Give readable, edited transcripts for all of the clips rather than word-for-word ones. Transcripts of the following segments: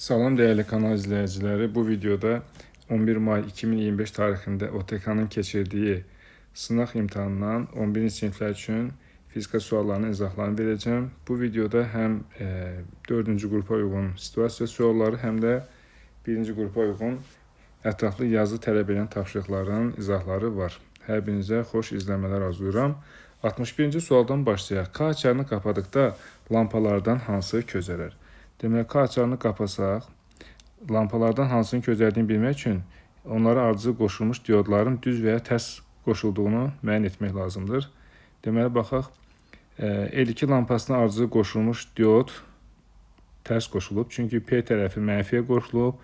Salam dəyərli kanal izləyiciləri. Bu videoda 11 may 2025 tarixində OTK-nın keçirdiyi sınaq imtahanından 11-ci siniflər üçün fizika suallarının izahlarını verəcəm. Bu videoda həm 4-cü qrupa uyğun situasiya sualları, həm də 1-ci qrupa uyğun ətraflı yazı tələb edən tapşırıqların izahları var. Hər birinizə xoş izləmələr arzulayıram. 61-ci sualdan başlayaq. K açarını qapadıqda lampalardan hansı közərər? Demək, K açarını qapasaq, lampalardan hansının közərdiyini bilmək üçün onlara ardıcıl qoşulmuş diodların düz və ya tərs qoşulduğunu müəyyən etmək lazımdır. Deməli, baxaq, L2 lampasına ardıcıl qoşulmuş diod tərs qoşulub. Çünki P tərəfi mənfiyə qoşulub,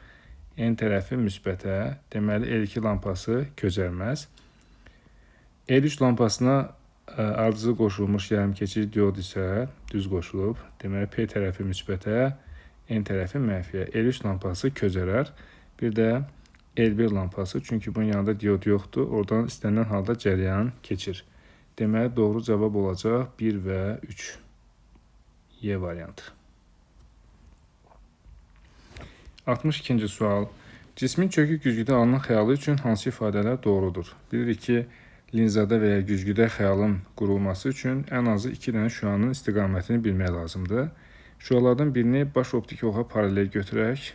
N tərəfi müsbətə. Deməli, L2 lampası közərməz. L3 lampasına ardıcıl qoşulmuş yarımkeçik diod isə düz qoşulub. Deməli, P tərəfi müsbətə, N tərəfi mənfiyə. L3 lampası közərər. Bir də L1 lampası, çünki bunun yanında diod yoxdur. Oradan istənilən halda cərəyan keçir. Deməli, doğru cavab olacaq 1 və 3. Y variantı. 62-ci sual. Cismin çökük güzgüdə alınan xəyalı üçün hansı ifadələr doğrudur? Bilirik ki, linzada və ya güzgüdə xəyalın qurulması üçün ən azı 2 dənə şüanın istiqamətini bilmək lazımdır. Şüalardan birini baş optik oxa paralel götürək.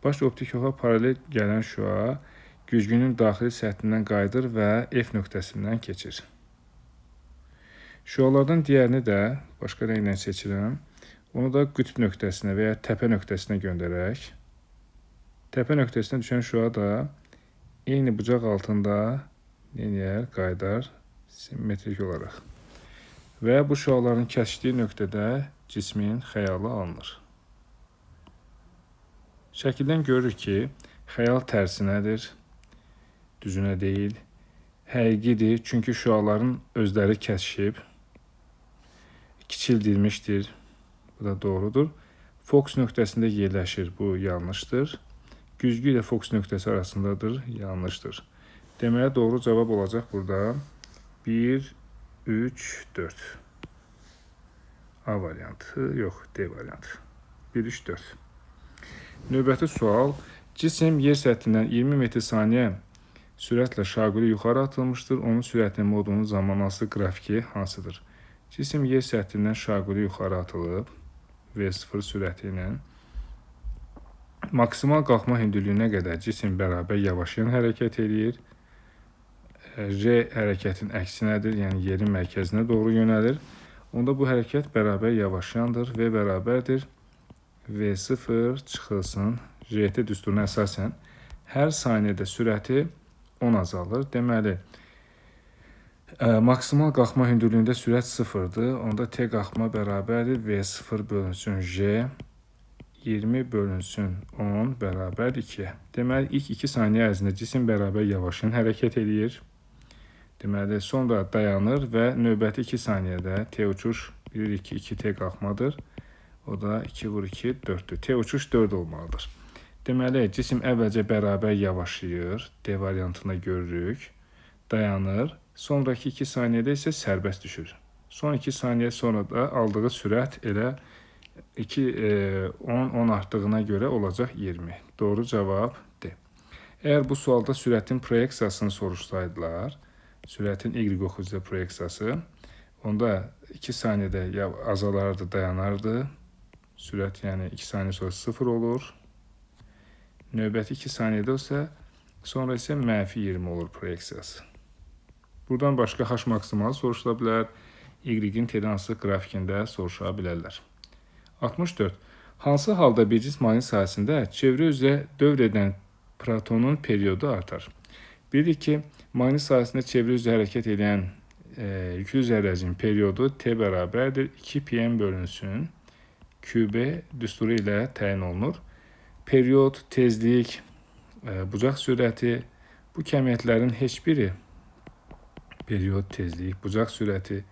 Baş optik oxa paralel gələn şüa güzgünün daxili səthindən qayıdır və F nöqtəsindən keçir. Şüalardan digərini də başqa rənglə seçirəm. Onu da qütb nöqtəsinə və ya təpə nöqtəsinə göndərək. Təpə nöqtəsinə düşən şüa da eyni bucaq altında qayıdar simmetrik olaraq. Və bu şüaların kəsişdiyi nöqtədə cismin xəyalı alınır. Şəkildən görürük ki, xəyal tərsinədir, düzünə deyil. Həqiqidir, çünki şüaların özləri kəsişib, kiçildilmişdir. Bu da doğrudur. Fokus nöqtəsində yerləşir, bu yanlışdır. Güzgü ilə fokus nöqtəsi arasındadır, yanlışdır. Deməli, doğru cavab olacaq burada 1, 3, 4. A variantı, yox, D variantı. 1, 3, 4. Növbəti sual. Cisim yer səthindən 20 metr/saniyə sürətlə şaquli yuxarı atılmışdır. Onun sürətinin modunun zamanalsı qrafiki hansıdır? Cisim yer səthindən şaquli yuxarı atılıb V0 sürəti ilə. Maksimal qalxma hündürlüyünə qədər cisim bərabər yavaşayan hərəkət edir. R hərəkətin əksinədir, yəni yerin mərkəzinə doğru yönəlir. Onda bu hərəkət bərabər yavaşayandır. V bərabərdir. V0 çıxılsın. RT düsturuna əsasən hər saniyədə sürəti 10 azalır. Deməli, maksimal qalxma hündürlüyündə sürət 0-dır. Onda T qalxma bərabərdir. V0 bölünsün J. 20 bölünsün 10 bərabər 2. Deməli, ilk 2 saniyə ərzində cisim bərabər yavaşayan hərəkət edir. Deməli, sonra dayanır və növbəti 2 saniyədə T uçuş bilirik ki, 2T qalxmadır. O da 2 vur 2, 4'dür. T uçuş 4 olmalıdır. Deməli, cisim əvvəlcə bərabər yavaşayır. D variantında görürük. Dayanır. Sonraki 2 saniyədə isə sərbəst düşür. Son 2 saniyə sonra da aldığı sürət elə 10 artdığına görə olacaq 20. Doğru cavab D. Əgər bu sualda sürətin proyeksiyasını soruşsaydılar, sürətin Y oxucuda proyeksiyası, onda 2 saniyədə ya azalardı, dayanardı. Sürət yəni 2 saniyə sonra 0 olur. Növbəti 2 saniyədə isə sonra isə -20 olur proyeksiyası. Buradan başqa H maksimalı soruşula bilər. Y-in T-dən hansı qrafikində soruşa bilərlər. 64. Hansı halda bir cism manetik sahəsində çevrə üzrə dövr edən protonun periodu artar? Bilirik ki, manetik sahəsində çevrə üzrə hərəkət edən yüklü zərrəcin periodu T bərabərdir 2πm bölünsün QB düsturu ilə təyin olunur. Period, tezlik, bucaq sürəti, bu kəmiyyətlərin heç biri period, tezlik, bucaq sürəti,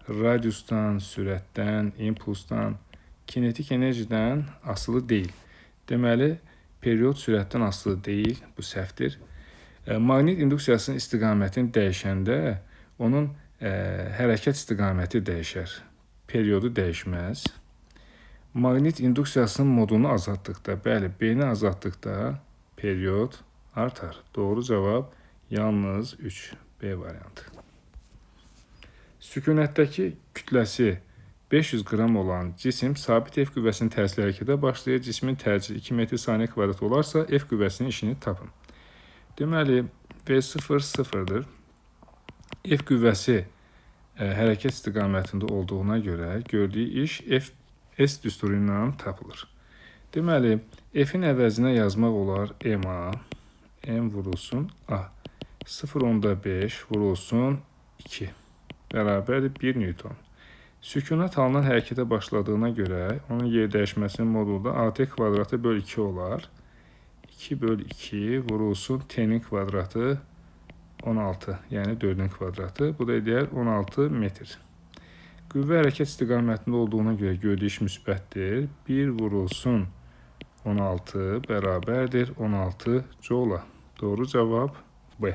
radiusdan, sürətdən, impulsdan, kinetik enerjidən asılı deyil. Deməli, period sürətdən asılı deyil, bu səhvdir. Maqnit induksiyasının istiqamətini dəyişəndə onun hərəkət istiqaməti dəyişər. Periodu dəyişməz. Maqnit induksiyasının modunu azaltdıqda, bəli, B-ni azaltdıqda period artar. Doğru cavab yalnız 3, B variantı. Sükunətdəki kütləsi 500 qram olan cisim sabit F qüvvəsinin təsirli hərəkətə başlayır. Cismin təcili 2 metr saniyə kvadrat olarsa F qüvvəsinin işini tapın. Deməli, V0 sıfırdır. F qüvvəsi hərəkət istiqamətində olduğuna görə gördüyü iş S düsturu ilə tapılır. Deməli, F-in əvəzinə yazmaq olar M-A, M vurulsun A. 0.5 vurulsun 2 bərabərdir 1 Newton. Sükunət halından hərəkətə başladığına görə onun yer dəyişməsinin modulu AT kvadratı böl 2 olar. 2 böl 2 vurulsun T-nin kvadratı 16, yəni 4-ün kvadratı. Bu da deyər 16 metr. Qüvvə hərəkət istiqamətində olduğuna görə gördüyü iş müsbətdir. 1 vurulsun 16 bərabərdir 16 joule. Doğru cavab B.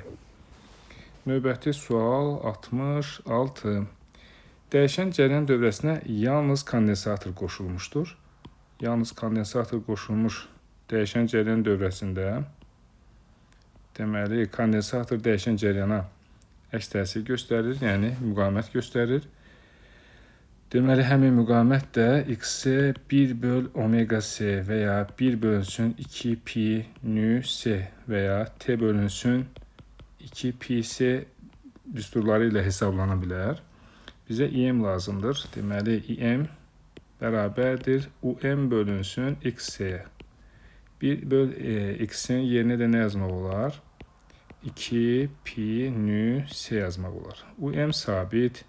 Növbəti sual 66. Dəyişən cəryan dövrəsinə yalnız kondensator qoşulmuşdur. Yalnız kondensator qoşulmuş dəyişən cəryan dövrəsində deməli, kondensator dəyişən cəryana əks təsir göstərir, yəni müqavimət göstərir. Deməli, həmin müqavimət də x-i 1 böl omega c və ya 1 bölünsün 2 pi nü c və ya t bölünsün 2 pi c düsturları ilə hesablana bilər. Bizə IM lazımdır. Deməli, IM bərabərdir UM bölünsün x-c'yə. 1 böl x-in yerinə də nə yazmaq olar? 2 pi nü c yazmaq olar. UM sabit,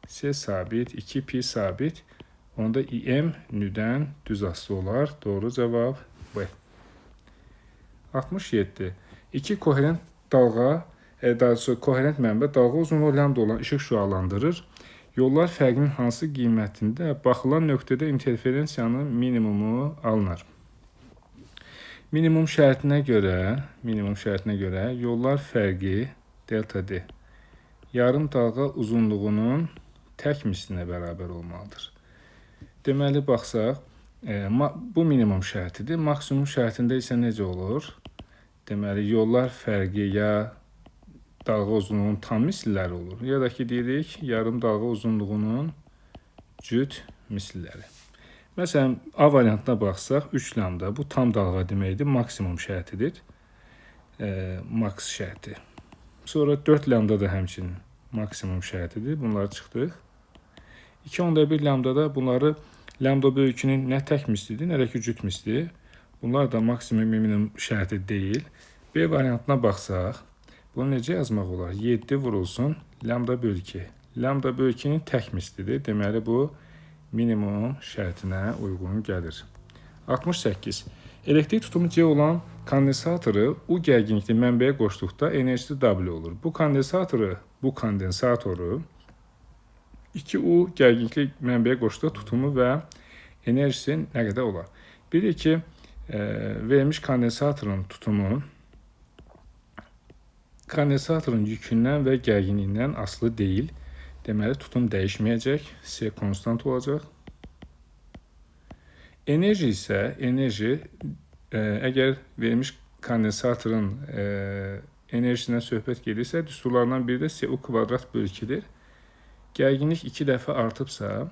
C sabit, 2 pi sabit. Onda IM nüdən düz asılı olar. Doğru cavab B. 67. İki koherent dalğa, daha sonra koherent mənbə dalğa uzunluğu lambda olan işıq şüalandırır. Yollar fərqinin hansı qiymətində baxılan nöqtədə interferensiyanın minimumu alınır. Minimum şərtinə görə yollar fərqi delta D yarım dalğa uzunluğunun tək mislinə bərabər olmalıdır. Deməli, baxsaq, bu minimum şərtidir. Maksimum şərtində isə necə olur? Deməli, yollar fərqi ya dalğa uzunluğunun tam misilləri olur, ya da ki, deyirik, yarım dalğa uzunluğunun cüt misilləri. Məsələn, A variantına baxsaq, 3 lambda, bu tam dalğa deməkdir, maksimum şərtidir, max şərti. Sonra 4 lambda da həmçinin maksimum şərtidir, bunları çıxdıq. 2.1 lambda bunları lambda böyükünün nə tək mislidir, nə də ki, cüt mislidir. Bunlar da maksimum minimum şərti deyil. B variantına baxsaq, bunu necə yazmaq olar? 7 vurulsun lambda böl 2. Lambda böl 2-nin tək mislidir. Deməli, bu minimum şərtinə uyğun gəlir. 68. Elektrik tutumu C olan kondensatoru U gərginlikli mənbəyə qoşduqda enerjisi W olur. Bu kondensatoru 2U gərginlikli mənbəyə qoşduqda tutumu və enerjisi nə qədər olar? Bilirik ki, verilmiş kondensatorun tutumu kondensatorun yükündən və gərginliyindən asılı deyil. Deməli, tutum dəyişməyəcək, C konstant olacaq. Enerji isə, əgər verilmiş kondensatorun enerjisindən söhbət gedirsə, düsturlarından biri də CU kvadrat böl 2-dir. Gərginlik 2 dəfə artıbsa,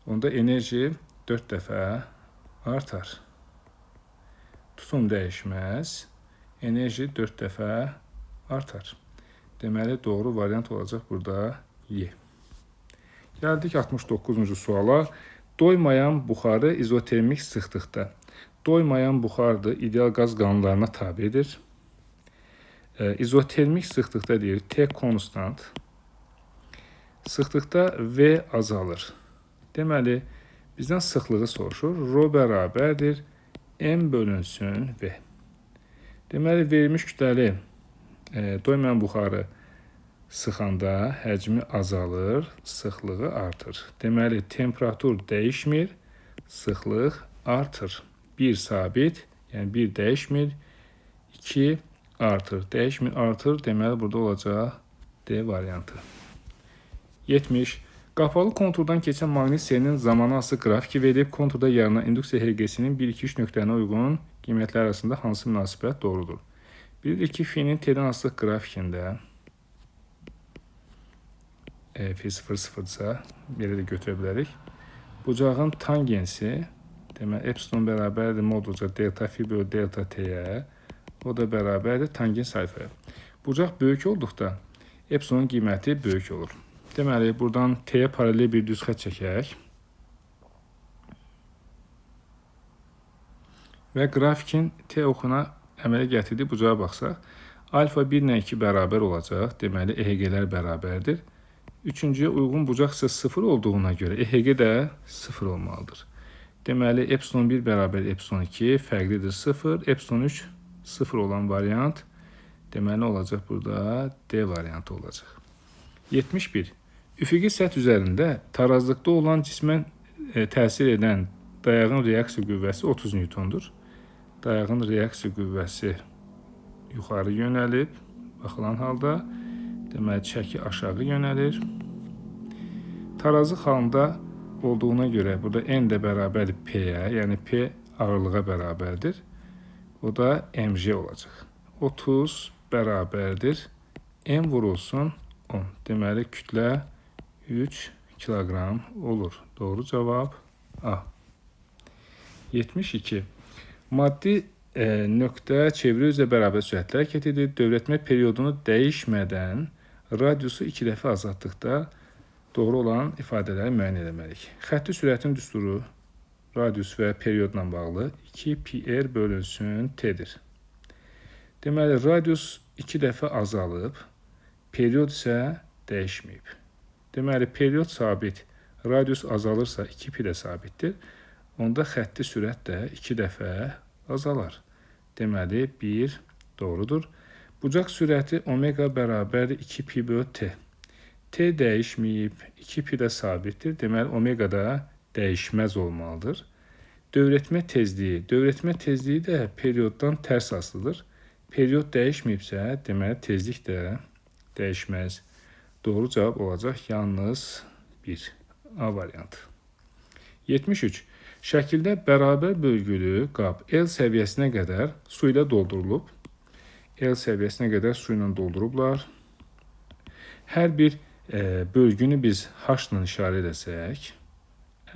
onda enerji 4 dəfə artar. Tutum dəyişməz, enerji 4 dəfə artar. Deməli, doğru variant olacaq burada Y. Gəldik 69-cu suala. Doymayan buxarı izotermik sıxlıqda. Doymayan buxardır, ideal qaz qanunlarına tabidir. İzotermik sıxlıqda deyir, T konstant. Sıxlıqda V azalır. Deməli, bizdən sıxlığı soruşur. Rho bərabərdir, M bölünsün V. Deməli, verilmiş kütləli doymayan buxarı sıxanda həcmi azalır, sıxlığı artır. Deməli, temperatur dəyişmir, sıxlıq artır. 1 sabit, yəni 1 dəyişmir, 2 artır. Dəyişmir, artır, deməli, burada olacaq D variantı. 70. Qapalı konturdan keçən maqnit selinin zamanı asılı qrafiki verib, konturda yaranan induksiya HG-sinin 1-2-3 nöqtəlinə uyğun qiymətlər arasında hansı münasibət doğrudur? Bilirik ki, F-nin T-dən asılıq qrafikində F 0,0-dırsa, belə də götürə bilərik. Bucağın tangensi, demək, epsilon bərabərdir modulca delta F bölü delta T-yə, o da bərabərdir tangens alfaya. Bucaq böyük olduqda epsilonun qiyməti böyük olur. Deməli, buradan T-yə paralel bir düz xətt çəkək və qrafikin T oxuna əmələ gətirdiyi bucağa baxsaq, alfa 1 ilə 2 bərabər olacaq, deməli, EHG-lər bərabərdir. Üçüncüyə uyğun bucaq isə 0 olduğuna görə EHG də 0 olmalıdır. Deməli, epsilon 1 bərabər epsilon 2 fərqlidir 0, epsilon 3 0 olan variant deməli olacaq burada D variantı olacaq. 71. Üfüqi səth üzərində tarazlıqda olan cismən təsir edən dayağın reaksiya qüvvəsi 30 Newtondur. Dayağın reaksiya qüvvəsi yuxarı yönəlib, baxılan halda deməli çəki aşağı yönəlir. Tarazı halında olduğuna görə burada n də bərabərdir P-yə, yəni P ağırlığa bərabərdir. O da mg olacaq. 30 bərabərdir m vurulsun 10. Deməli kütlə 3 kiloqram olur. Doğru cavab A. 72. Maddi nöqtə çeviri üzrə bərabər sürətlə hərəkət edir. Dövrətmə periodunu dəyişmədən radiusu 2 dəfə azaltdıqda doğru olan ifadələri müəyyən etməliyik. Xətti sürətin düsturu radius və periodla bağlı 2πr bölünsün T'dir. Deməli, radius 2 dəfə azalıb, period isə dəyişməyib. Deməli, period sabit, radius azalırsa 2π də sabitdir. Onda xətti sürət də 2 dəfə azalar. Deməli, 1 doğrudur. Bucaq sürəti omega bərabərdir 2π bölü T. T dəyişməyib, 2π də sabitdir. Deməli, omega da dəyişməz olmalıdır. Dövrətmə tezliyi də perioddan tərs asılıdır. Period dəyişməyibsə, deməli, tezlik də dəyişməz. Doğru cavab olacaq yalnız 1. A variantı. 73. Şəkildə bərabər bölgülü qab L səviyyəsinə qədər su ilə doldurulub. L səviyyəsinə qədər su ilə doldurublar. Hər bir bölgünü biz H ilə işarə edəsək,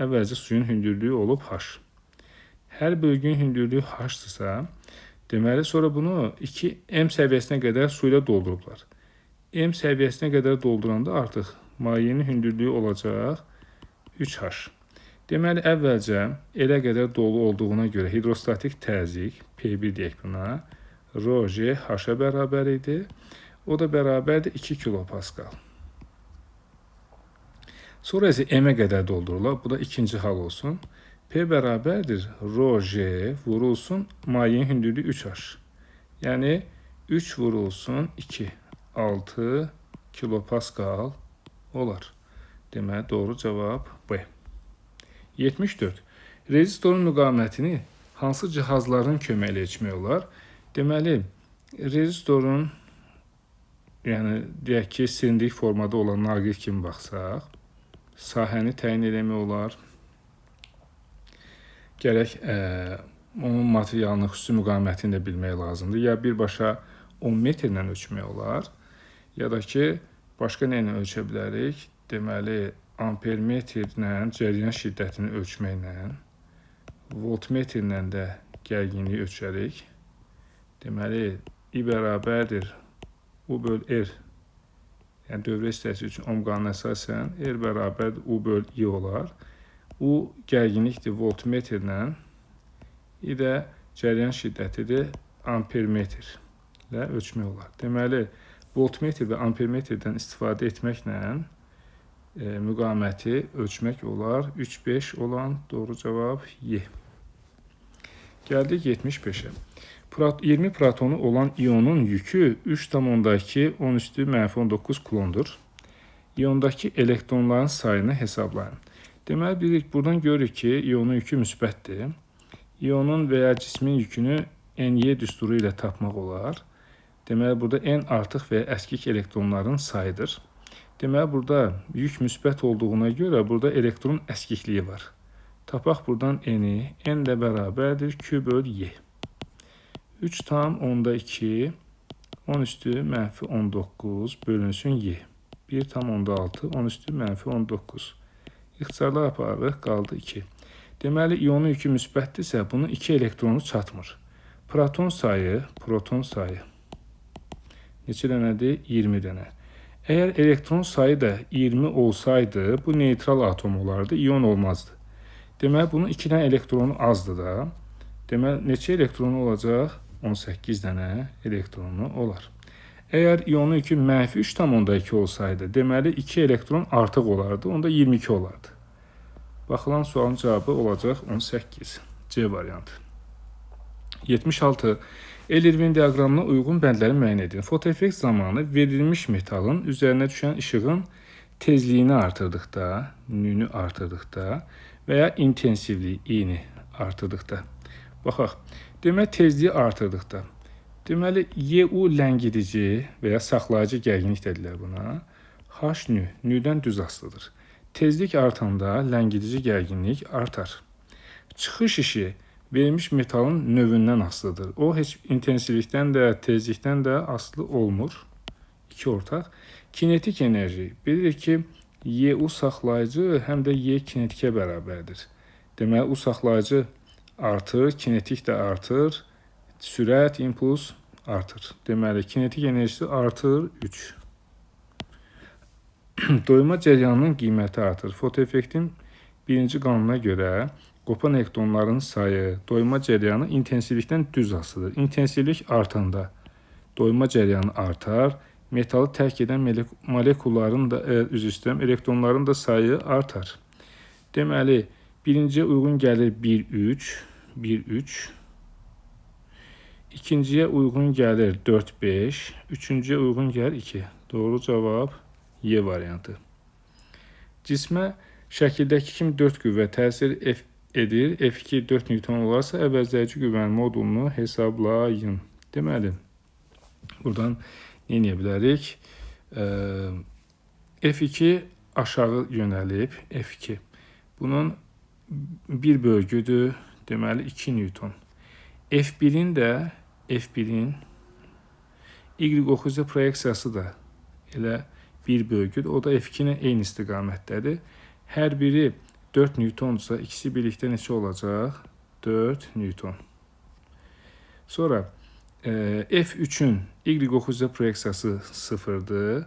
əvvəlcə suyun hündürlüyü olub H. Hər bölgünün hündürlüyü H-dırsa, deməli sonra bunu 2M səviyyəsinə qədər su ilə doldurublar. M səviyyəsinə qədər dolduranda artıq mayenin hündürlüyü olacaq 3H. Deməli, əvvəlcə elə qədər dolu olduğuna görə hidrostatik təzyiq, P1 deyək buna, ρg H-ə bərabər idi. O da bərabərdir 2 kilopascal. Sonra isə M-ə qədər doldurulur. Bu da ikinci hal olsun. P bərabərdir ρg vurulsun mayenin hündürlüyü 3H. Yəni 3 vurulsun 2. 6 kilopascal olar. Deməli, doğru cavab B. 74. Rezistorun müqavimətini hansı cihazların köməyi ilə ölçmək olar? Deməli, rezistorun, yəni deyək ki, silindirik formada olan naqil kimi baxsaq, sahəni təyin eləmək olar. Gərək onun materialının xüsusi müqavimətini də bilmək lazımdır. Ya birbaşa 10 metrlə ölçmək olar, ya da ki, başqa nə ilə ölçə bilərik? Deməli, ampermetrlə cəryan şiddətini ölçməklə, voltmetrlə də gərginliyi ölçərik. Deməli, I bərabərdir U böl R. Yəni, dövrə hissəsi üçün ohm qanununa əsasən R bərabərdir U böl I olar. U gərginlikdir voltmetrlə, I də cəryan şiddətidir ampermetrlə ölçmək olar. Deməli, voltmetr və ampermetrdən istifadə etməklə müqaviməti ölçmək olar. 3-5 olan doğru cavab Y. Gəldik 75-ə. 20 protonu olan ionun yükü 3,2 kulondur. İondakı elektronların sayını hesablayın. Deməli, bilirik, buradan görürük ki, ionun yükü müsbətdir. İonun və ya cismin yükünü NY düsturu ilə tapmaq olar. Deməli, burada N artıq və ya əskik elektronların sayıdır. Deməli, burada yük müsbət olduğuna görə burada elektron əskikliyi var. Tapaq buradan n-i. N də bərabərdir Q böl Y. 3 tam onda 2, 10 üstü mənfi 19 bölünsün Y. 1 tam onda 6, 10 üstü mənfi 19. İxtisarlar aparırıq, qaldı 2. Deməli, iyonun yükü müsbətdirsə, bunun 2 elektronu çatmır. Proton sayı neçə dənədir? 20 dənə. Əgər elektron sayı da 20 olsaydı, bu neytral atom olardı, iyon olmazdı. Deməli, bunun 2 dənə elektronu azdır da. Deməli, neçə elektronu olacaq? 18 dənə elektronu olar. Əgər iyonun yükü mənfi 3,2 olsaydı, deməli 2 elektron artıq olardı, onda 22 olardı. Baxılan sualın cavabı olacaq 18. C variantı. 76. Elirvin diaqramına uyğun bəndləri müəyyən edin. Fotoeffekt zamanı verilmiş metalın üzərinə düşən işığın tezliyini artırdıqda, nünü artırdıqda və ya intensivliyi, i-ni artırdıqda. Baxaq, demək tezliyi artırdıqda. Deməli, YU ləngidici və ya saxlayıcı gərginlik dedilər buna. H nü, nüdən düz asılıdır. Tezlik artanda ləngidici gərginlik artar. Çıxış işi verilmiş metalın növündən asılıdır. O, heç intensivlikdən də, tezlikdən də asılı olmur. 2 ortaq. Kinetik enerji. Bilirik ki, YU saxlayıcı həm də Y kinetikə bərabərdir. Deməli, U saxlayıcı artır, kinetik də artır. Sürət, impuls artır. Deməli, kinetik enerjisi artır 3. Doyma cəryanının qiyməti artır. Fotoeffektin birinci qanuna görə qopan elektronların sayı, doyma cəryanı intensivlikdən düz asılıdır. İntensivlik artanda doyma cəryanı artar. Metalı tərk edən molekulların da, elektronların da sayı artar. Deməli, birinciyə uyğun gəlir 1,3. İkinciyə uyğun gəlir 4,5. Üçüncüyə uyğun gəlir 2. Doğru cavab Y variantı. Cismə şəkildəki kimi 4 qüvvə təsir edir. F2 4 Newton olarsa, əvəzləyici qüvvənin modulunu hesablayın. Deməli, buradan nə edə bilərik? F2 aşağı yönəlib. F2. Bunun bir bölgüdür. Deməli, 2 Newton. F1'in də Y oxucu proyeksiyası da elə bir bölgüdür. O da F2-nə eyni istiqamətdədir. Hər biri 4 Newtonsa, ikisi birlikdə neçə olacaq? 4 Newton. Sonra F3'ün Y oxucu proyeksiyası 0'dır.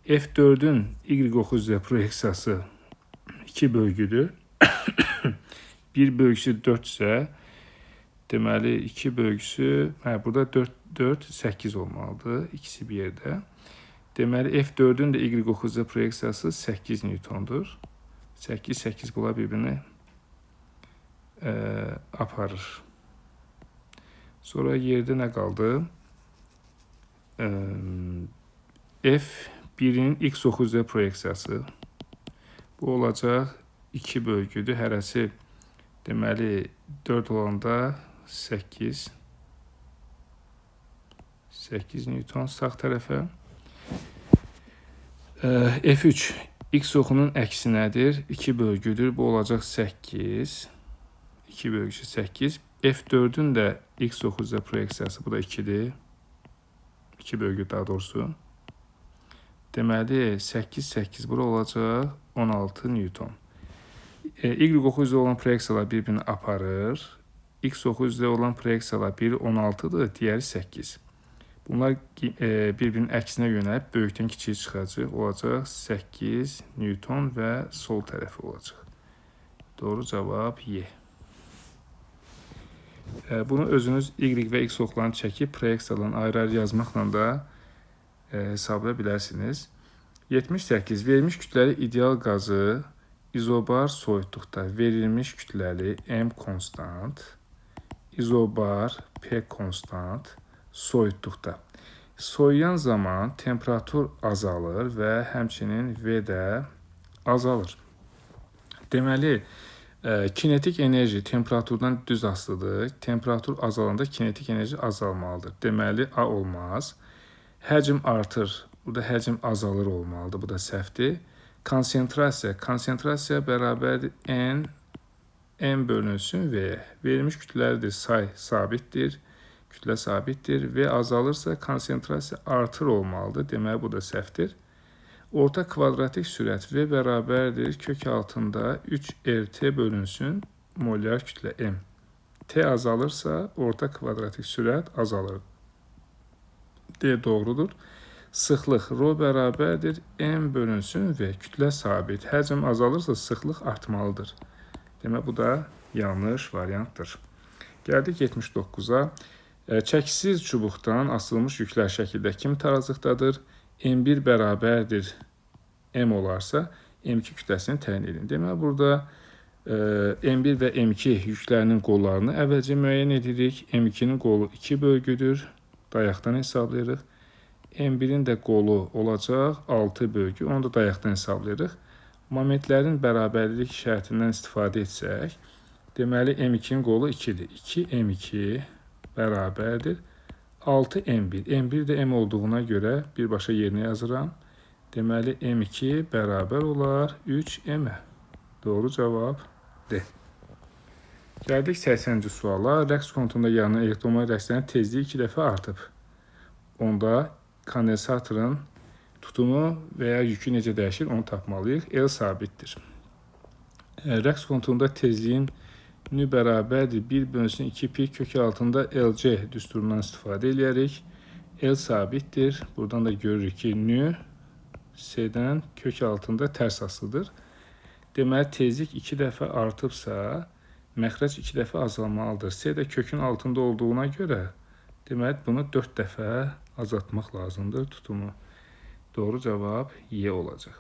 F4'ün Y oxucu proyeksiyası 2 bölgüdür. Bir bölgüsü 4 ise, deməli 2 bölgüsü, burada 4, 8 olmalıdır. İkisi bir yerdə. Deməli, F4'ün də Y oxucu proyeksiyası 8 Newtondur. 8 bunlar bir-birini aparır. Sonra yerdə nə qaldı? F1'in X oxucu proyeksiyası. Bu olacaq 2 bölgüdür. Hərəsi deməli 4 olanda 8 Newton sağ tərəfə. F3 X oxunun əksinədir. 2 bölgüdür. Bu olacaq 8. 2 bölgüsü 8. F4'ün də X oxucu proyeksiyası. Bu da 2'dir. 2 bölgü daha doğrusu. Deməli 8. Bura olacaq 16 Newton. Y oxucu olan proyeksiyalar bir-birini aparır. X oxucu olan proyeksiyalar biri 16'dır, diğeri 8. Bunlar bir-birinin əksinə yönəlib böyükdən kiçiyə çıxacaq. Olacaq 8 Newton və sol tərəfi olacaq. Doğru cavab Y. Bunu özünüz Y və X oxlarını çəkib proyeksiyalarını ayrı-ayrı yazmaqla da hesablaya bilərsiniz. 78. Verilmiş kütləli ideal qazı izobar soyutluqda verilmiş kütləli M konstant, izobar P konstant soyutluqda. Soyuyan zaman temperatur azalır və həmçinin V də azalır. Deməli, kinetik enerji temperaturdan düz asılıdır. Temperatur azalanda kinetik enerji azalmalıdır. Deməli, A olmaz. Həcm artır. Burada həcm azalır olmalıdır. Bu da səhvdir. Konsentrasiya bərabərdir n bölünsün v. Verilmiş kütlələrdir, say sabitdir. Kütlə sabitdir. V azalırsa konsentrasiya artır olmalıdır. Deməli, bu da səhvdir. Orta kvadratik sürət v bərabərdir. Kök altında 3rt bölünsün molyar kütlə m. T azalırsa orta kvadratik sürət azalır. D doğrudur. Sıxlıq ρ bərabərdir m bölünsün v. Kütlə sabit. Həcm azalırsa sıxlıq artmalıdır. Demək, bu da yanlış variantdır. Gəldik 79-a. Çəkisiz çubuqdan asılmış yüklər şəkildə kim tarazlıqdadır? M1 bərabərdir m olarsa, M2 kütləsini təyin edin. Demək, burada M1 və M2 yüklərinin qollarını əvvəlcə müəyyən edirik. M2-nin qolu 2 bölgüdür. Dayaqdan hesablayırıq. M1-in də qolu olacaq 6 bölgü. Onu da dayaqdan hesablayırıq. Momentlərin bərabərlik şərtindən istifadə etsək, deməli M2-nin qolu 2-dir. 2M2 bərabərdir 6M1. M1 də M olduğuna görə birbaşa yerinə yazıram. Deməli M2 bərabər olar 3M. Doğru cavab D. Gəldik 80-ci suala. Rəqs kontunda yanılan elektromobil rəqslərin tezliyi 2 dəfə artıb. Onda kondensatorun tutumu və ya yükü necə dəyişir, onu tapmalıyıq. L sabitdir. Rəqs kontunda tezliyin nü bərabərdir 1 bölünsün 2 pi kök altında LC düsturundan istifadə edərik. L sabitdir. Buradan da görürük ki, nü S-dən kök altında tərs asılıdır. Deməli, tezlik 2 dəfə artıbsa, məxrəc 2 dəfə azalmalıdır. S də kökün altında olduğuna görə, deməli, bunu 4 dəfə azaltmaq lazımdır tutumu. Doğru cavab Y olacaq.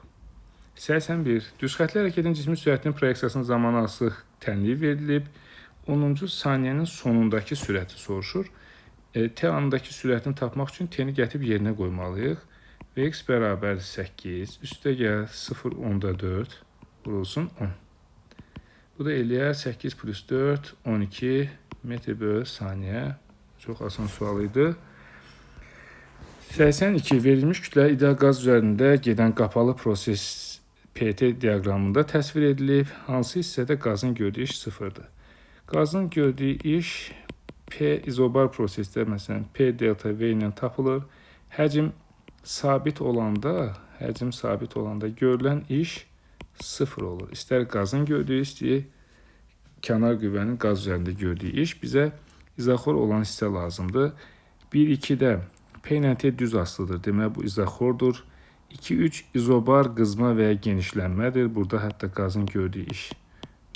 81. Düz xətli hərəkətin cismin sürətinin proyeksiyasının zamanı asılı tənliyi verilib. 10-cu saniyənin sonundakı sürəti soruşur. T anındakı sürətini tapmaq üçün T-ni gətirib yerinə qoymalıyıq. Vx bərabər 8, üstə gəl 0,4 vurulsun 10. Bu da eləyər 8 plus 4, 12 metr bölü saniyə. Çox asan sual idi. 82. Verilmiş kütlə ideal qaz üzərində gedən qapalı proses PT diaqramında təsvir edilib. Hansı hissədə qazın gördüyü iş sıfırdır? Qazın gördüyü iş P izobar prosesdə, məsələn, P delta V ilə tapılır. Həcm sabit olanda görülən iş sıfır olur. İstər qazın gördüyü istəyir, kənar qüvvənin qaz üzərində gördüyü iş bizə izaxor olan hissə lazımdır. 1-2-də P ilə T düz asılıdır. Demək, bu izaxordur. 2-3 izobar qızma və ya genişlənmədir. Burada hətta qazın gördüyü iş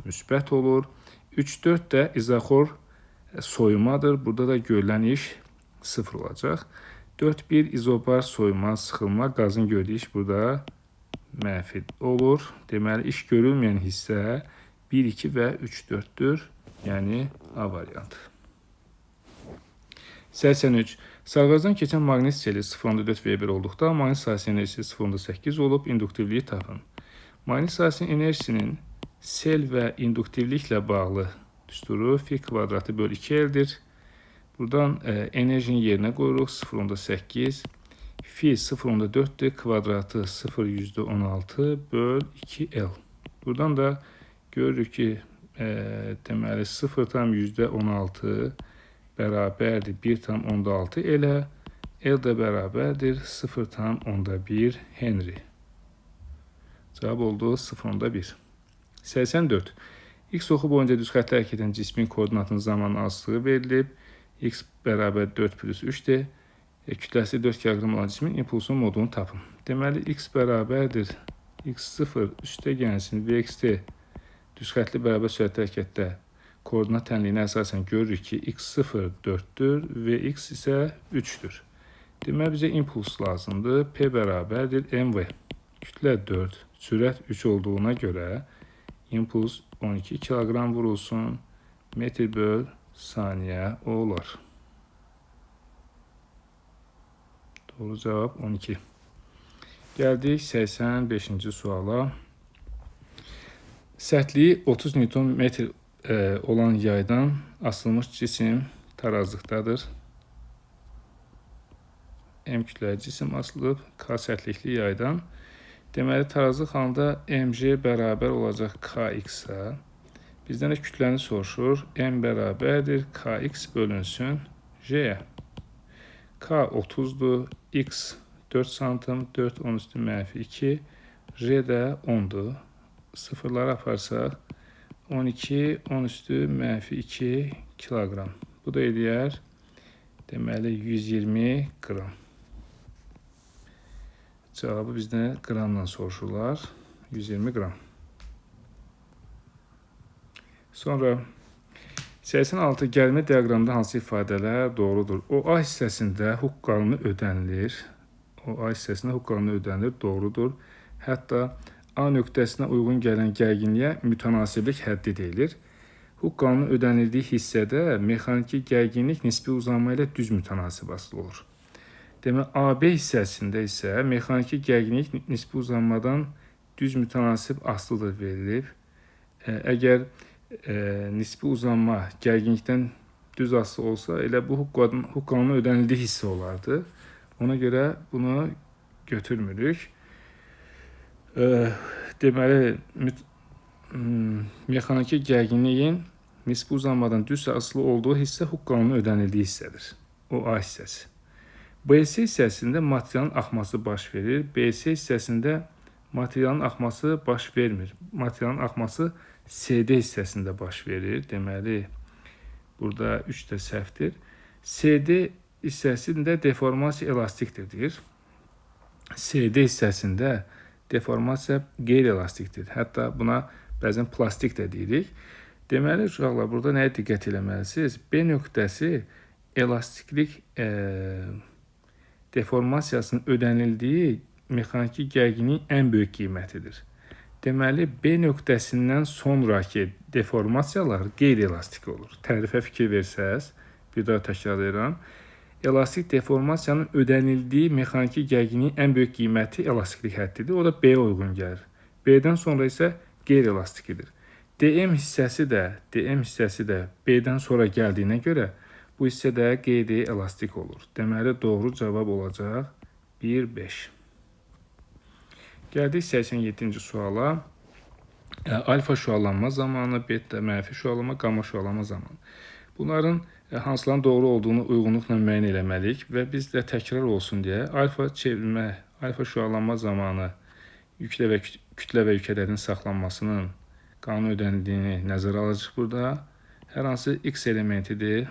müsbət olur. 3-4 də izaxor soyumadır. Burada da görülən iş sıfır olacaq. 4-1 izobar soyuma, sıxılma, qazın gördüyü iş burada mənfi olur. Deməli, iş görülməyən hissə 1-2 və 3-4-dür. Yəni, A variantı. 83. Sağqazdan keçən maqnit seli 0,4 V1 olduqda maqnit sahəsinin enerjisi 0,8 olub, induktivliyi tapın. Maqnit sahəsinin enerjisinin sel və induktivliklə bağlı düsturu fi kvadratı bölü 2L-dir. Buradan enerjinin yerinə qoyuruq 0,8. Fi 0,4-dür, kvadratı 0,16 böl 2L. Buradan da görürük ki, deməli 0,16 bərabərdir 1,6 elə, L də bərabərdir 0,1 Henry. Cavab oldu 0,1. 84. X oxu boyunca düz xətlə hərəkət edən cismin koordinatının zamanı azlığı verilib. X bərabər 4 plus 3-dir. Kütləsi 4 kg olan cismin impulsunun modunu tapın. Deməli, X bərabərdir X0 üstə gəlsin Vxt düz xətli bərabər sürətli hərəkətdə koordinat tənliyinə əsasən görürük ki, X0 4-dür, Vx isə 3-dür. Demək, bizə impuls lazımdır. P bərabərdir MV. Kütlə 4, sürət 3 olduğuna görə impuls 12 kiloqram vurulsun, metr böl saniyə olar. Doğru cavab 12. Gəldik 85-ci suala. Sərtliyi 30 Nm olan yaydan asılmış cisim tarazlıqdadır. M kütləli cisim asılıb K sərtlikli yaydan. Deməli, tarazlıq halında mg bərabər olacaq kx-a. Bizdən də kütləni soruşur. M bərabərdir kx bölünsün j-yə. K 30-dur, x 4 santim, 4 10 üstü -2, j də 10-dur. Sıfırları aparsaq 12 10 üstü -2 kiloqram. Bu da eləyər deməli 120 qram. Cavabı bizdən qramla soruşurlar. 120 qram. Sonra 86 gəlmə diaqramda hansı ifadələr doğrudur? O A hissəsində hukuk qanunu ödənilir. O A hissəsində hukuk qanunu ödənilir, doğrudur. Hətta A nöqtəsinə uyğun gələn gərginliyə mütənasiblik həddi deyilir. Hukuk qanunu ödənildiyi hissədə mexaniki gərginlik nisbi uzanma ilə düz mütənasib asılı olur. Demək, AB hissəsində isə mexaniki gərginlik nisbi uzanmadan düz mütənasib asılıdır verilib. Əgər nisbi uzanma gərginlikdən düz asılı olsa, elə bu hukuk qanunu ödənildiyi hissə olardı. Ona görə bunu götürmürük. Deməli, mexaniki gərginliyin nisbi uzanmadan düz asılı olduğu hissə hukuk qanunu ödənildiyi hissədir. O A hissəsi. BC hissəsində materialın axması baş verir. BC hissəsində materialın axması baş vermir. Materialın axması CD hissəsində baş verir. Deməli, burada 3 də səhvdir. CD hissəsində deformasiya elastikdir deyir. CD hissəsində deformasiya qeyri-elastikdir. Hətta buna bəzən plastik də deyirik. Deməli, uşaqlar, burada nəyə diqqət eləməlisiniz? B nöqtəsi elastiklik deformasiyasının ödənildiyi mexaniki gərginliyin ən böyük qiymətidir. Deməli, B nöqtəsindən sonraki deformasiyalar qeyri-elastik olur. Tərifə fikir versəz, bir daha təkrar edirəm. Elastik deformasiyanın ödənildiyi mexaniki gərginliyin ən böyük qiyməti elastiklik həddidir. O da B-yə uyğun gəlir. B-dən sonra isə qeyri-elastikdir. DM hissəsi də B-dən sonra gəldiyinə görə bu hissə də qeyri-elastik olur. Deməli, doğru cavab olacaq 1-5. Gəldik 87-ci suala. Alfa şüalanma zamanı, beta mənfi şüalanma, qamma şüalanma zamanı. Bunların hansıların doğru olduğunu uyğunluqla müəyyən eləməliyik və biz də təkrar olsun deyə alfa şüalanma zamanı kütlə və yük ədədinin saxlanmasının qanun ödənildiyini nəzərə alacaq burada. Hər hansı x elementidir.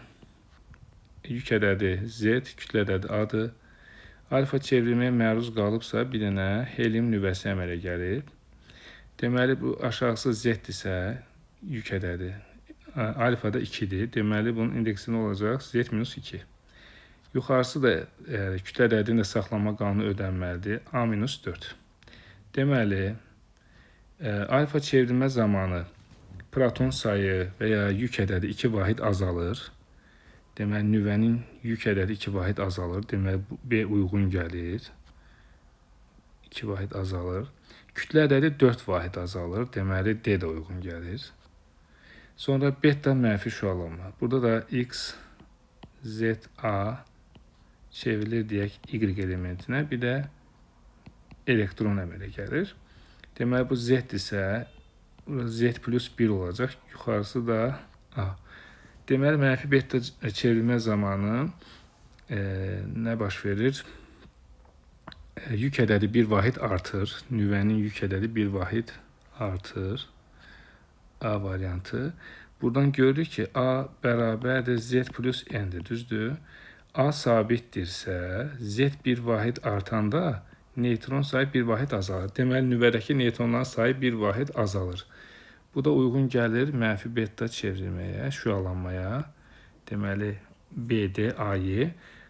Yük ədədi Z, kütlə ədədi A-dır. Alfa çevrilməyə məruz qalıbsa, bir dənə helium nüvəsi əmələ gəlib. Deməli, bu aşağısı Z-dirsə, yük ədədi. Alfa da 2-dir. Deməli, bunun indeksi nə olacaq? Z-2. Yuxarısı da kütlə ədədinin də saxlanma qanunu ödənməlidir. A-4. Deməli, alfa çevrilmə zamanı proton sayı və ya yük ədədi 2 vahid azalır. Deməli, nüvənin yük ədədi 2 vahid azalır. Deməli, B uyğun gəlir. 2 vahid azalır. Kütlə ədədi 4 vahid azalır. Deməli, D də uyğun gəlir. Sonra beta mənfi şüalanma. Burada da X, Z, A çevrilir deyək Y elementinə. Bir də elektron əmələ gəlir. Deməli, bu Z-dirsə, Z plus 1 olacaq. Yuxarısı da A. Deməli, mənfi beta çevrilmə zamanı nə baş verir? Yük ədədi 1 vahid artır. Nüvənin yük ədədi 1 vahid artır. A variantı. Buradan görürük ki, A bərabərdir Z plus N-dir, düzdür? A sabitdirsə, Z 1 vahid artanda neytron sayı 1 vahid azalır. Deməli, nüvədəki neytronların sayı 1 vahid azalır. Bu da uyğun gəlir mənfi beta çevrilməyə, şüalanmaya. Deməli, BD, AY.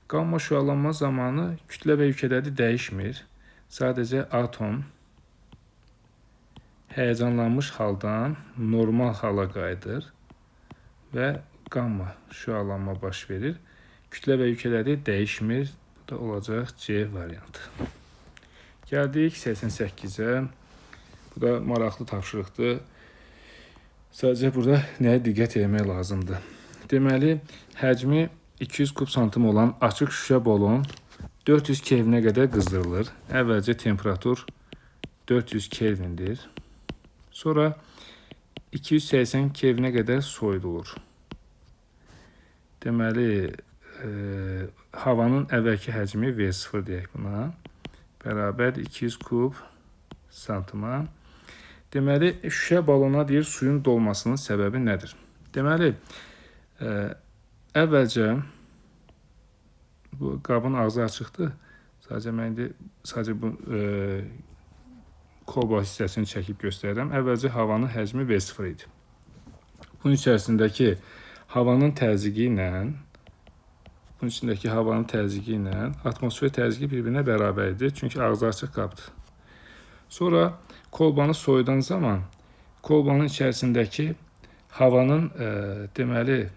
Qamma şüalanma zamanı kütlə və yük ədədi dəyişmir. Sadəcə atom həyəcanlanmış haldan normal hala qayıdır və qamma şüalanma baş verir. Kütlə və yük ədədi dəyişmir. Bu da olacaq C variantı. Gəldik 88-ə. Bu da maraqlı tapşırıqdır. Sadəcə burada nəyə diqqət etmək lazımdır? Deməli, həcmi 200 kub santim olan açıq şüşə bolon 400 Kelvinə qədər qızdırılır. Əvvəlcə temperatur 400 Kelvindir. Sonra 280 Kelvinə qədər soyudulur. Deməli, havanın əvvəlki həcmi V0 deyək buna. Bərabər 200 kub santıma. Deməli, şüşə balona deyir, suyun dolmasının səbəbi nədir? Deməli, əvvəlcə bu qabın ağzı açıqdır. Sadəcə bu kolba hissəsini çəkib göstərirəm. Əvvəlcə havanın həcmi V0 idi. Bunun içərisindəki havanın təzyiqi ilə atmosfer təzyiqi bir-birinə bərabərdir. Çünki ağzı açıq qabdır. Sonra kolbanı soyudan zaman kolbanın içərisindəki havanın deməli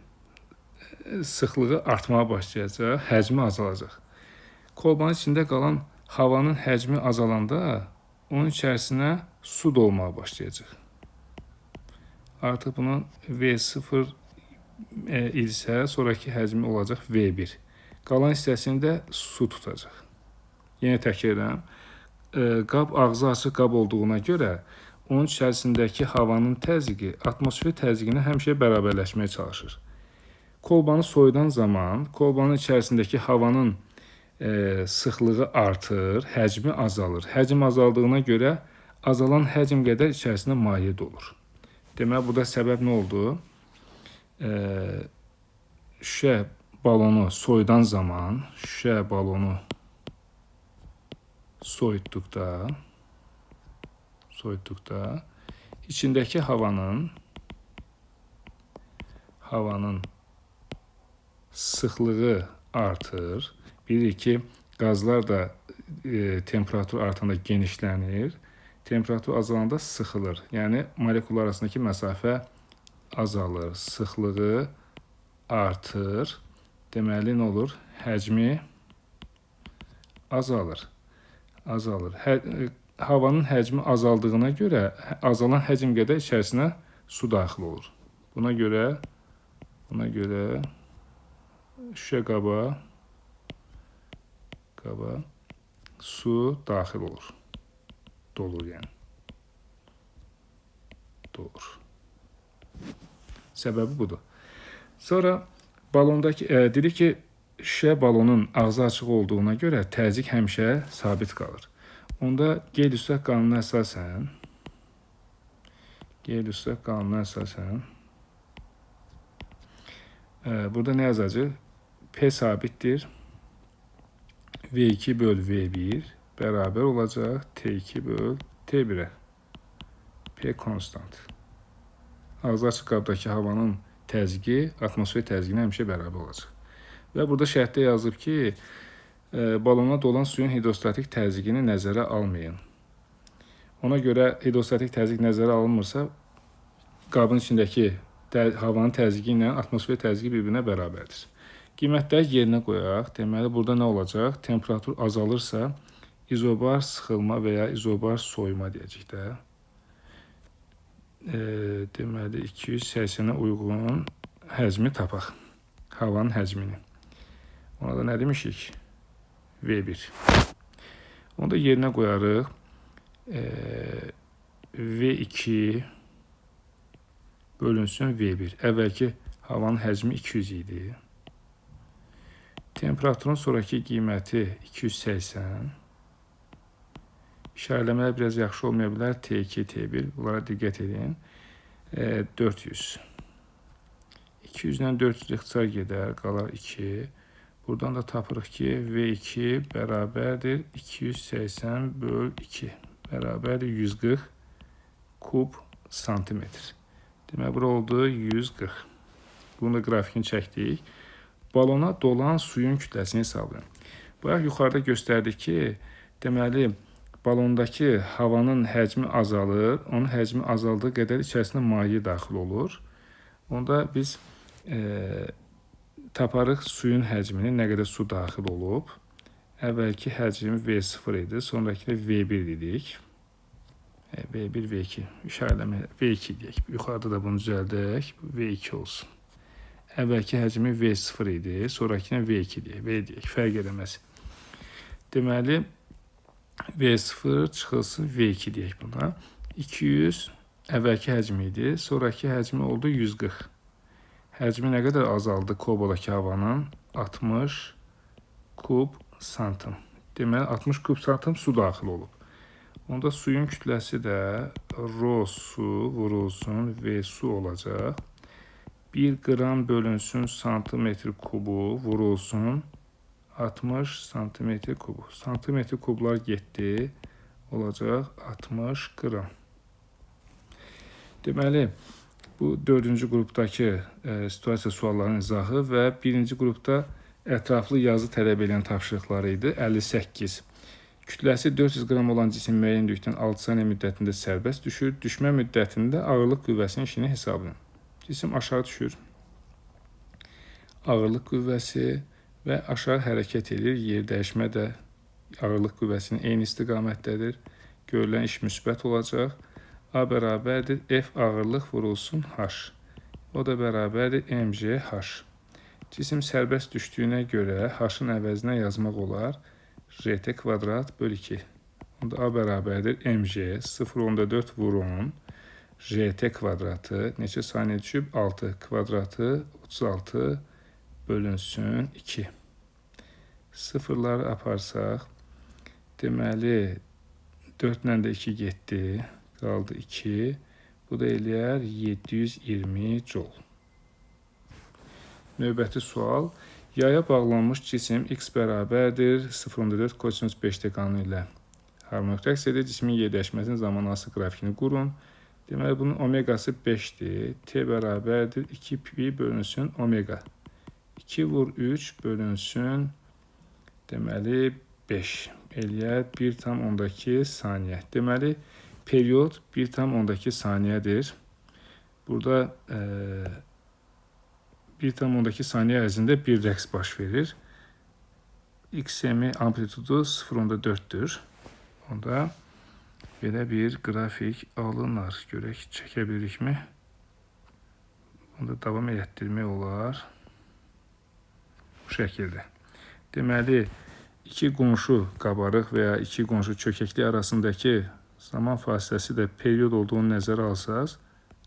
sıxlığı artmağa başlayacaq, həcmi azalacaq. Kolbanın içində qalan havanın həcmi azalanda onun içərisinə su dolmağa başlayacaq. Artıq bunun V0 ilsə sonraki həcmi olacaq V1. Qalan hissəsində su tutacaq. Yenə təkrar edirəm. Qab ağzı açıq qab olduğuna görə onun içərisindəki havanın təzyiqi atmosfer təzyiqinə həmişə bərabərləşməyə çalışır. Kolbanı soyudan zaman kolbanın içərisindəki havanın sıxlığı artır, həcmi azalır. Həcm azaldığına görə azalan həcm qədər içərisində maye dolur. Deməli, burada səbəb nə oldu? Şüşə balonu soyudan zaman, şüşə balonu soyutduqda içindəki havanın sıxlığı artır. Bilirik ki, qazlar da temperatur artanda genişlənir. Temperatur azalanda sıxılır. Yəni, molekullar arasındakı məsafə azalır, sıxlığı artır. Deməli, nə olur? Həcmi azalır. Havanın həcmi azaldığına görə azalan həcm qədər içərisinə su daxil olur. Buna görə şüşə qaba su daxil olur. Dolur yəni. Dolur. Səbəbi budur. Sonra balondakı dedik ki, şüşə balonun ağzı açıq olduğuna görə təzyiq həmişə sabit qalır. Onda Qeyli-Üstad qanununa əsasən burada nə yazacaq? P sabitdir. V2 böl V1 bərabər olacaq T2 böl T1'ə. P konstant. Ağzı açıq qabdakı havanın təzyiqi atmosfer təzyiqinə həmişə bərabər olacaq. Və burada şərtdə yazıb ki, balona dolan suyun hidrostatik təzyiqini nəzərə almayın. Ona görə hidrostatik təzyiq nəzərə alınmırsa, qabın içindəki havanın təzyiqi ilə atmosfer təzyiqi bir-birinə bərabərdir. Qiymətləri yerinə qoyaq. Deməli, burada nə olacaq? Temperatur azalırsa, izobar sıxılma və ya izobar soyuma deyəcək də. Deməli, 280-ə uyğun həcmi tapaq. Havanın həcmini. Ona da nə demişik? V1. Onu da yerinə qoyarıq. V2 bölünsün V1. Əvvəlki havanın həcmi 200 idi. Temperaturun sonraki qiyməti 280. İşarələmələr biraz yaxşı olmaya bilər. T2, T1. Bunlara diqqət edin. 400. 200-dən 400 ixtisar gedər. Qalar 2. Buradan da tapırıq ki, V2 bərabərdir 280 böl 2. Bərabərdir 140 kub santimetr. Demək, bura oldu 140. Bunu da qrafikini çəkdik. Balona dolan suyun kütləsini hesablayın. Bayaq yuxarıda göstərdik ki, deməli, balondakı havanın həcmi azalır. Onun həcmi azaldığı qədər içərisində maye daxil olur. Onda biz taparıq suyun həcmini, nə qədər su daxil olub. Əvvəlki həcmi V0 idi, sonraki də V1 dedik. V1, V2. İşarələmə V2 deyək. Yuxarıda da bunu düzəldək. V2 olsun. Əvvəlki həcmi V0 idi, sonrakine V2 deyək. V deyək. Fərq eləməz. Deməli, V0 çıxılsın V2 deyək buna. 200 əvvəlki həcmi idi, sonraki həcmi oldu 140. Həcmi nə qədər azaldı Koboldakı havanın? 60 kub santim. Deməli, 60 kub santim su daxil olub. Onda suyun kütləsi də rho su vurulsun V su olacaq. 1 qram bölünsün santimetr kubu vurulsun 60 santimetr kubu. Santimetr kublar getdi, olacaq 60 qram. Deməli, bu 4-cü qrupdakı situasiya suallarının izahı və 1-ci qrupda ətraflı yazı tələb edən tapşırıqları idi. 58. Kütləsi 400 qram olan cisim müəyyənlikdən 6 saniyə müddətində sərbəst düşür. Düşmə müddətində ağırlıq qüvvəsinin işini hesablayın. Cisim aşağı düşür. Ağırlıq qüvvəsi və aşağı hərəkət edir. Yer dəyişmə də ağırlıq qüvvəsinin eyni istiqamətdədir. Görülən iş müsbət olacaq. A bərabərdir F ağırlıq vurulsun H. O da bərabərdir mgh. Cisim sərbəst düşdüyünə görə H-ın əvəzinə yazmaq olar. RT kvadrat bölü 2. Onda A bərabərdir mg 0,4 vurun. RT kvadratı neçə saniyə düşüb? 6 kvadratı 36 bölünsün 2. Sıfırları aparsaq, deməli 4 ilə də 2 getdi, qaldı 2. Bu da eləyər 720 joule. Növbəti sual. Yaya bağlanmış cisim x bərabərdir 0,4 kosinus 5 dekanı ilə harmonik rəqs edir. Cismin yer dəyişməsinin zamanası qrafikini qurun. Deməli, bunun omegası 5-dir. T bərabərdir 2 pi bölünsün omega. 2 vur 3 bölünsün, deməli 5 eləyər 1,2 saniyə. Deməli, periyod 1,2 saniyədir. Burada 1,2 saniyə ərzində bir rəqs baş verir. X-emi amplitudu 0,4-dür. Onda belə bir qrafik alınır. Görək, çəkə bilirikmi? Onda davam etdirmək olar. Bu şəkildə. Deməli, iki qonşu qabarıq və ya iki qonşu çökəklik arasındakı zaman fasiləsi də periyod olduğunu nəzərə alsaq,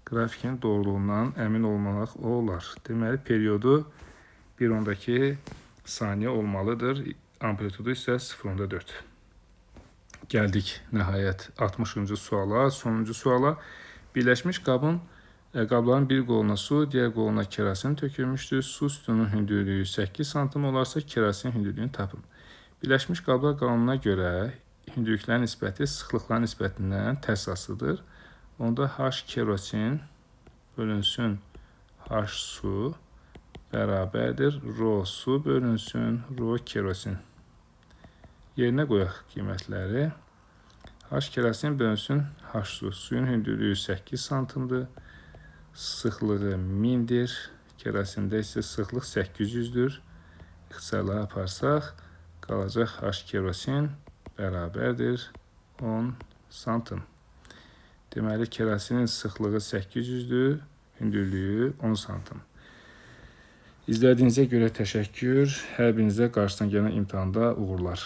grafikin doğruluğundan əmin olmaq olar. Deməli, periyodu 1,2 saniyə olmalıdır. Amplitudu isə 0,4. Gəldik nəhayət 60-cı suala, sonuncu suala. Birləşmiş qabların bir qoluna su, digər qoluna kerasin tökülmüşdür. Su sütunun hündürlüyü 8 sm olarsa kerasin hündürlüyünü tapın. Birləşmiş qablar qanununa görə hündürlüklərin nisbəti sıxlıqların nisbətindən tərs asılıdır. Onda H kerosin bölünsün H su bərabərdir rho su bölünsün rho kerosin. Yerinə qoyaq qiymətləri. H kerosin bölünsün H su. Suyun hündürlüyü 8 santimdir. Sıxlığı 1000-dir. Kerosində isə sıxlıq 800-dür. İxtisarları aparsaq, qalacaq H kerosin bərabərdir 10 santim. Deməli, kerosinin sıxlığı 800-dür, hündürlüyü 10 santim. İzlədiyinizə görə təşəkkür. Hər birinizə qarşıdan gələn imtahanda uğurlar.